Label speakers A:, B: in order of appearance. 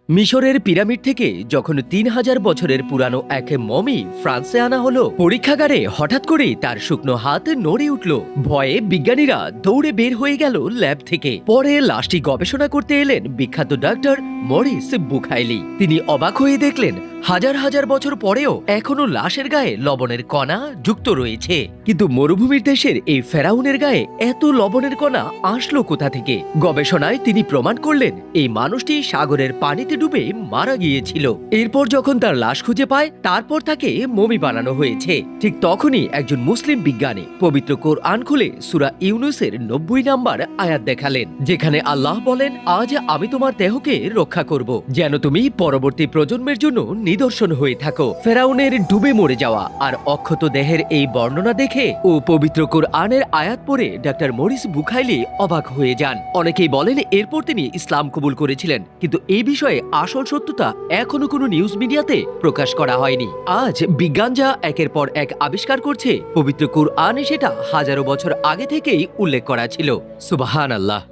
A: মিশরের পিরামিড থেকে যখন ৩,০০০ বছরের পুরানো এক মমি ফ্রান্সে আনা হলো, পরীক্ষাগারে হঠাৎ করেই তার শুকনো হাত নড়ে উঠল। ভয়ে বিজ্ঞানীরা দৌড়ে বের হয়ে গেল ল্যাব থেকে। পরে লাশটি গবেষণা করতে এলেন বিখ্যাত ডাক্তার মরিস বুখাইলি। তিনি অবাক হয়ে দেখলেন হাজার হাজার বছর পরেও এখনো লাশের গায়ে লবণের কণা যুক্ত রয়েছে। কিন্তু মরুভূমির দেশের এই ফেরাউনের গায়ে এত লবণের কণা আসলো কোথা থেকে? গবেষণায় তিনি প্রমাণ করলেন এই মানুষটি সাগরের পানিতে ডুবে মারা গিয়েছিল। এরপর যখন তার লাশ খুঁজে পায়, তারপর তাকে মমি বানানো হয়েছে। ঠিক তখনই একজন মুসলিম বিজ্ঞানী পবিত্র কোরআন খুলে সূরা ইউনূসের ৯০ নম্বর আয়াত দেখালেন, যেখানে আল্লাহ বলেন, আজ আমি তোমার দেহকে রক্ষা করব, যেন তুমি পরবর্তী প্রজন্মের জন্য নিদর্শন হয়ে থাকো। ফেরাউনের ডুবে মরে যাওয়া আর অক্ষত দেহের এই বর্ণনা দেখে ও পবিত্র কোরআনের আয়াত পড়ে ডাক্তার মরিস বুখাইলি অবাক হয়ে যান। অনেকেই বলেন এরপর তিনি ইসলাম কবুল করেছিলেন, কিন্তু এই বিষয়ে আসল সত্যতা এখনো কোনো নিউজ মিডিয়াতে প্রকাশ করা হয়নি। আজ বিজ্ঞান যা একের পর এক আবিষ্কার করছে, পবিত্র কোরআনে সেটা হাজারো বছর আগে থেকেই উল্লেখ করা ছিল। সুবহানাল্লাহ।